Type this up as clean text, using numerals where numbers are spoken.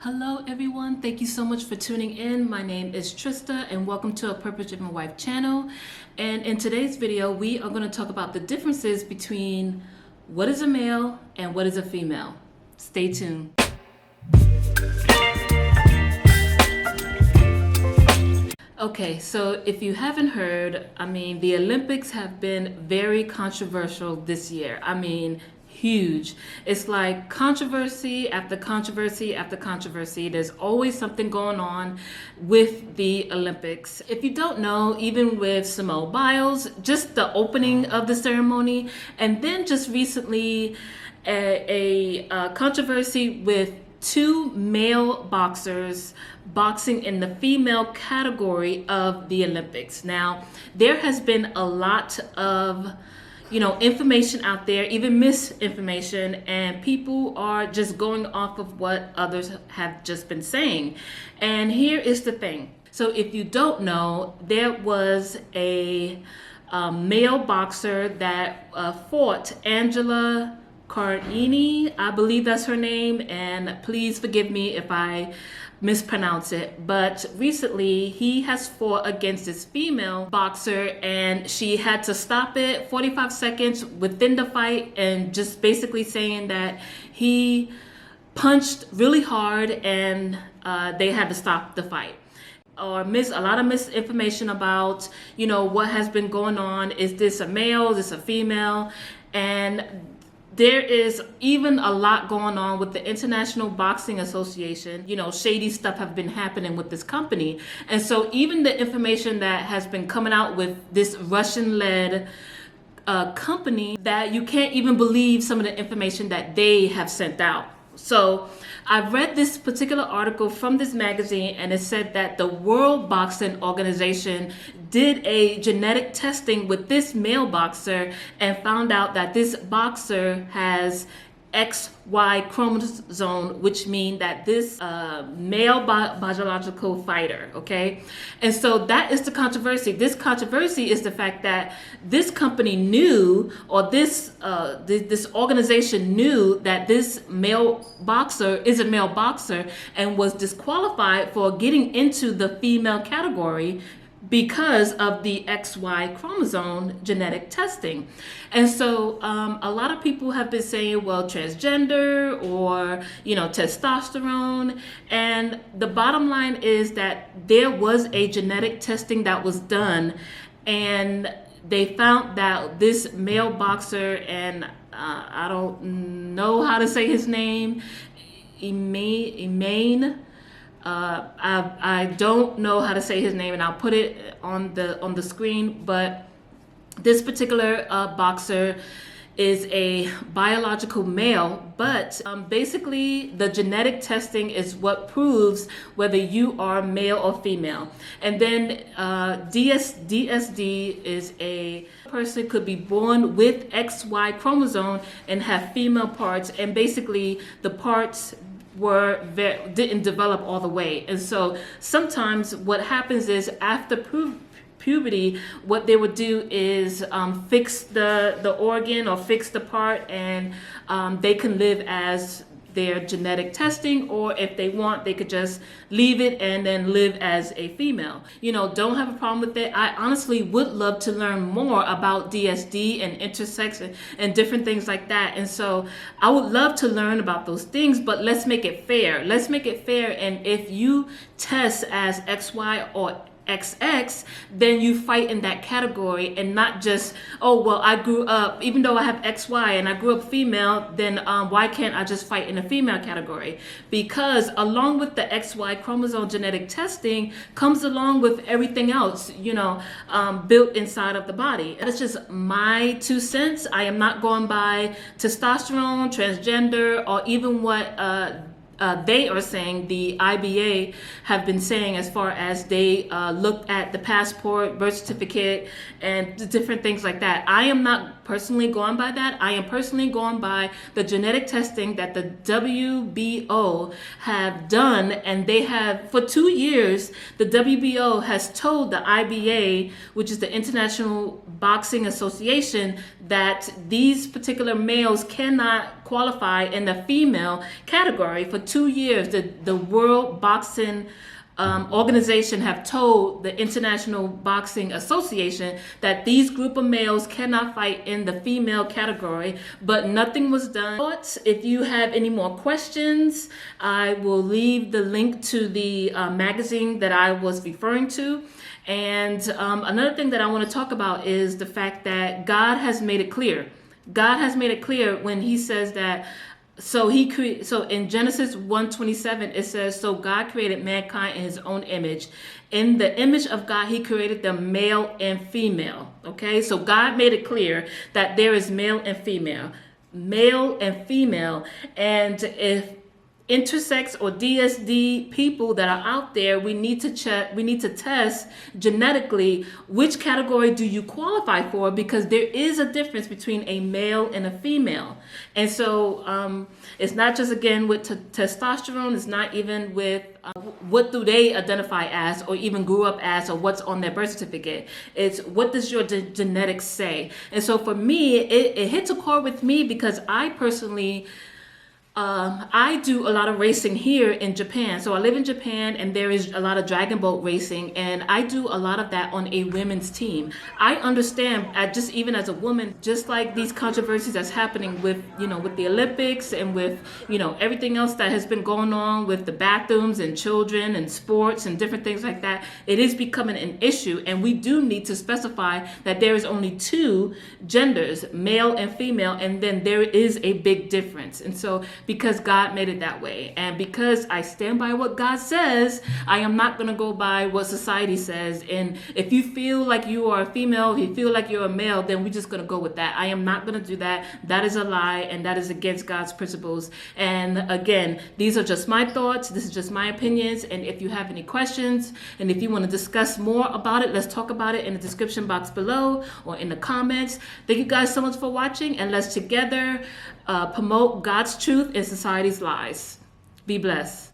Hello everyone, thank you so much for tuning in. My name is Trista and welcome to a Purpose Driven Wife channel. And in today's video, we are going to talk about the differences between what is a male and what is a female. Stay tuned. Okay, so if you haven't heard, the Olympics have been very controversial this year. Huge. It's like controversy after controversy after controversy. There's always something going on with the Olympics. If you don't know, even with Simone Biles, just the opening of the ceremony, and then just recently a controversy with two male boxers boxing in the female category of the Olympics. Now, there has been a lot of information out there, even misinformation, and people are just going off of what others have just been saying. And here is the thing. So if you don't know, there was a male boxer that fought Angela Carini, I believe that's her name, and please forgive me if I mispronounce it, but recently he has fought against this female boxer and she had to stop it 45 seconds within the fight and just basically saying that he punched really hard and they had to stop the fight. Or a lot of misinformation about what has been going on. Is this a male? Is this a female? And there is even a lot going on with the International Boxing Association. Shady stuff have been happening with this company. And so even the information that has been coming out with this Russian-led company, that you can't even believe some of the information that they have sent out. So I read this particular article from this magazine, and it said that the World Boxing Organization did a genetic testing with this male boxer and found out that this boxer has XY chromosome, which means that this male biological fighter, okay? And so that is the controversy. This controversy is the fact that this company knew, or this organization knew that this male boxer is a male boxer and was disqualified for getting into the female category because of the XY chromosome genetic testing. And so a lot of people have been saying, well, transgender or, testosterone. And the bottom line is that there was a genetic testing that was done, and they found that this male boxer, and I don't know how to say his name, I don't know how to say his name, and I'll put it on the screen, but this particular boxer is a biological male, but basically the genetic testing is what proves whether you are male or female. And then DSD is a person could be born with XY chromosome and have female parts, and basically the parts didn't develop all the way. And so sometimes what happens is after puberty, what they would do is fix the organ or fix the part, and they can live as their genetic testing, or if they want, they could just leave it and then live as a female. Don't have a problem with it. I honestly would love to learn more about DSD and intersex and different things like that. And so I would love to learn about those things, but let's make it fair. Let's make it fair. And if you test as XY or XX, then you fight in that category, and not just, oh, well, I grew up, even though I have XY and I grew up female, then why can't I just fight in a female category? Because along with the XY chromosome genetic testing comes along with everything else, built inside of the body. That's just my 2 cents. I am not going by testosterone, transgender, or even what they are saying, the IBA have been saying, as far as they look at the passport, birth certificate, and the different things like that. I am not personally going by that. I am personally going by the genetic testing that the WBO have done, and they have, for 2 years, the WBO has told the IBA, which is the International Boxing Association, that these particular males cannot qualify in the female category. For 2 years, the World Boxing organization have told the International Boxing Association that these group of males cannot fight in the female category, but nothing was done. If you have any more questions, I will leave the link to the magazine that I was referring to. And another thing that I want to talk about is the fact that God has made it clear. God has made it clear when he says that so in Genesis 1:27 it says, so God created mankind in his own image. In the image of God, he created them male and female. Okay, so God made it clear that there is male and female. And if intersex or DSD people that are out there, we need to test genetically which category do you qualify for, because there is a difference between a male and a female. And so it's not just, again, with testosterone, it's not even with what do they identify as or even grew up as or what's on their birth certificate. It's what does your genetics say. And so for me, it hits a chord with me because I personally I do a lot of racing here in Japan. So I live in Japan and there is a lot of dragon boat racing, and I do a lot of that on a women's team. I understand, just even as a woman, just like these controversies that's happening with, with the Olympics and with, everything else that has been going on with the bathrooms and children and sports and different things like that, it is becoming an issue. And we do need to specify that there is only 2 genders, male and female, and then there is a big difference. And so because God made it that way, and because I stand by what God says, I am not going to go by what society says. And if you feel like you are a female, if you feel like you're a male, then we're just going to go with that. I am not going to do that. That is a lie, and that is against God's principles. And again, these are just my thoughts. This is just my opinions. And if you have any questions, and if you want to discuss more about it, let's talk about it in the description box below or in the comments. Thank you guys so much for watching, and let's together promote God's truth in society's lies. Be blessed.